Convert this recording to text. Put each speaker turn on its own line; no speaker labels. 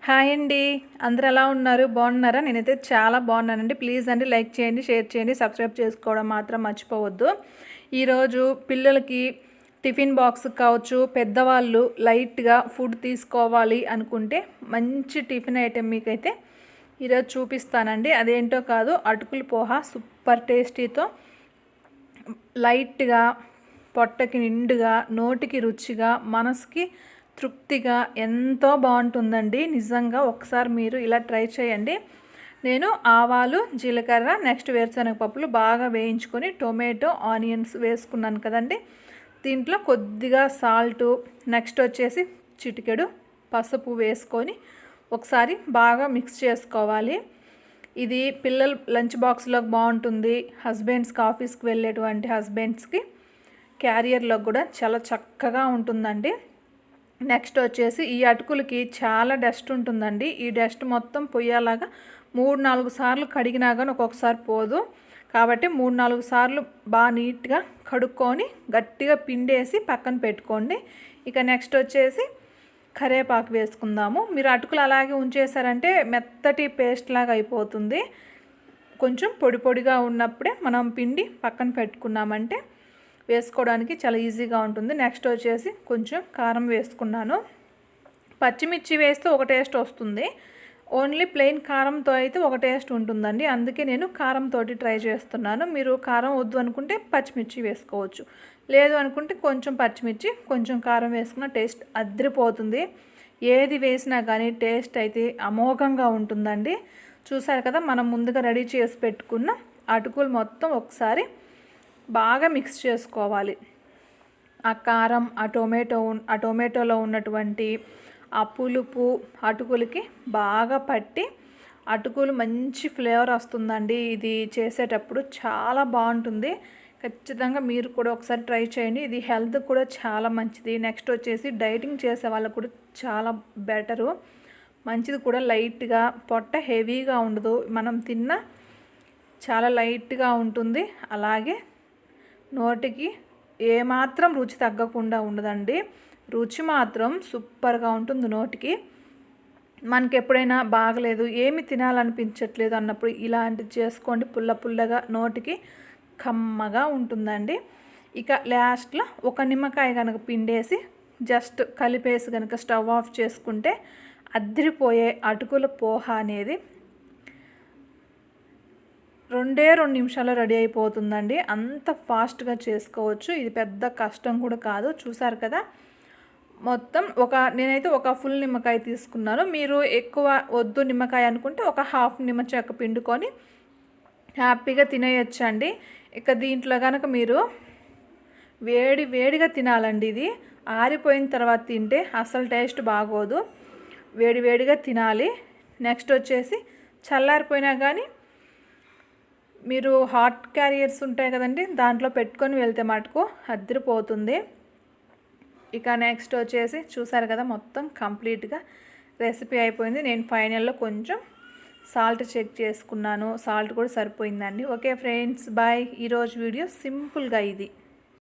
Hi అండి, అందరూ ఎలా ఉన్నారు? బాగున్నారా? నేనైతే చాలా బాగున్నానండి. ప్లీజ్ అండి లైక్ చేయండి, షేర్ చేయండి, సబ్స్క్రైబ్ చేసుకోవడం మాత్రం మర్చిపోవద్దు. ఈరోజు పిల్లలకి టిఫిన్ బాక్స్ కావచ్చు, పెద్దవాళ్ళు లైట్గా ఫుడ్ తీసుకోవాలి అనుకుంటే మంచి టిఫిన్ ఐటెం మీకైతే ఈరోజు చూపిస్తానండి. అదేంటో కాదు, అటుకుల పోహ సూపర్ టేస్టీతో లైట్గా పొట్టకి నిండుగా, నోటికి రుచిగా, మనసుకి తృప్తిగా ఎంతో బాగుంటుందండి. నిజంగా ఒకసారి మీరు ఇలా ట్రై చేయండి. నేను ఆవాలు, జీలకర్ర, నెక్స్ట్ వేరుశనగ పప్పులు బాగా వేయించుకొని టొమాటో, ఆనియన్స్ వేసుకున్నాను కదండి. దీంట్లో కొద్దిగా సాల్టు, నెక్స్ట్ వచ్చేసి చిటికెడు పసుపు వేసుకొని ఒకసారి బాగా మిక్స్ చేసుకోవాలి. ఇది పిల్లల లంచ్ బాక్స్లోకి బాగుంటుంది. హస్బెండ్స్కి, ఆఫీస్కి వెళ్ళేటువంటి హస్బెండ్స్కి క్యారియర్లో కూడా చాలా చక్కగా ఉంటుందండి. నెక్స్ట్ వచ్చేసి ఈ అటుకులకి చాలా డస్ట్ ఉంటుందండి. ఈ డస్ట్ మొత్తం పొయ్యేలాగా 3-4 సార్లు కడిగినా కానీ ఒక్కొక్కసారి పోదు. కాబట్టి 3-4 సార్లు బాగా నీట్గా కడుక్కొని గట్టిగా పిండేసి పక్కన పెట్టుకోండి. ఇక నెక్స్ట్ వచ్చేసి కరివేపాకు వేసుకుందాము. మీరు అటుకులు అలాగే ఉంచేసారంటే మెత్తటి పేస్ట్ లాగా అయిపోతుంది. కొంచెం పొడి పొడిగా ఉన్నప్పుడే మనం పిండి పక్కన పెట్టుకున్నామంటే వేసుకోవడానికి చాలా ఈజీగా ఉంటుంది. నెక్స్ట్ వచ్చేసి కొంచెం కారం వేసుకున్నాను. పచ్చిమిర్చి వేస్తే ఒక టేస్ట్ వస్తుంది, ఓన్లీ ప్లెయిన్ కారంతో అయితే ఒక టేస్ట్ ఉంటుందండి. అందుకే నేను కారంతో ట్రై చేస్తున్నాను. మీరు కారం వద్దు అనుకుంటే పచ్చిమిర్చి వేసుకోవచ్చు, లేదు అనుకుంటే కొంచెం పచ్చిమిర్చి కొంచెం కారం వేసుకున్న టేస్ట్ అదిరిపోతుంది. ఏది వేసినా కానీ టేస్ట్ అయితే అమోఘంగా ఉంటుందండి. చూసారు కదా, మనం ముందుగా రెడీ చేసి పెట్టుకున్న అటుకులు మొత్తం ఒకసారి బాగా మిక్స్ చేసుకోవాలి. ఆ కారం, ఆ టొమాటోలో ఉన్నటువంటి ఆ పులుపు అటుకులకి బాగా పట్టి అటుకులు మంచి ఫ్లేవర్ వస్తుందండి. ఇది చేసేటప్పుడు చాలా బాగుంటుంది. ఖచ్చితంగా మీరు కూడా ఒకసారి ట్రై చేయండి. ఇది హెల్త్ కూడా చాలా మంచిది. నెక్స్ట్ వచ్చేసి డైటింగ్ చేసే వాళ్ళకు కూడా చాలా బెటరు, మంచిది కూడా. లైట్గా పొట్ట హెవీగా ఉండదు, మనం తిన్న చాలా లైట్గా ఉంటుంది. అలాగే నోటికి ఏమాత్రం రుచి తగ్గకుండా ఉండదండి. రుచి మాత్రం సూపర్గా ఉంటుంది నోటికి. మనకి ఎప్పుడైనా బాగలేదు, ఏమి తినాలనిపించట్లేదు అన్నప్పుడు ఇలాంటివి చేసుకోండి. పుల్ల పుల్లగా నోటికి కమ్మగా ఉంటుందండి. ఇక లాస్ట్లో ఒక నిమ్మకాయ కనుక పిండేసి జస్ట్ కలిపేసి కనుక స్టవ్ ఆఫ్ చేసుకుంటే అదిరిపోయే అటుకుల పోహ అనేది 2 నిమిషాల్లో రెడీ అయిపోతుందండి. అంత ఫాస్ట్గా చేసుకోవచ్చు. ఇది పెద్ద కష్టం కూడా కాదు. చూసారు కదా, మొత్తం నేనైతే ఒక ఫుల్ నిమ్మకాయ తీసుకున్నాను. మీరు ఎక్కువ వద్దు నిమ్మకాయ అనుకుంటే ఒక హాఫ్ నిమ్మ చెక్క పిండుకొని హ్యాపీగా తినేయచ్చండి. ఇక దీంట్లో కనుక మీరు వేడిగా తినాలండి. ఇది ఆరిపోయిన తర్వాత తింటే అసలు టేస్ట్ బాగోదు. వేడిగా తినాలి. నెక్స్ట్ వచ్చేసి చల్లారిపోయినా కానీ మీరు హాట్ క్యారియర్స్ ఉంటాయి కదండి, దాంట్లో పెట్టుకొని వెళ్తే మటుకు అదిరిపోతుంది. ఇక నెక్స్ట్ వచ్చేసి చూసారు కదా, మొత్తం కంప్లీట్గా రెసిపీ అయిపోయింది. నేను ఫైనల్లో కొంచెం సాల్ట్ చెక్ చేసుకున్నాను, సాల్ట్ కూడా సరిపోయిందండి. Okay friends, bye. ఈరోజు వీడియో సింపుల్గా ఇది.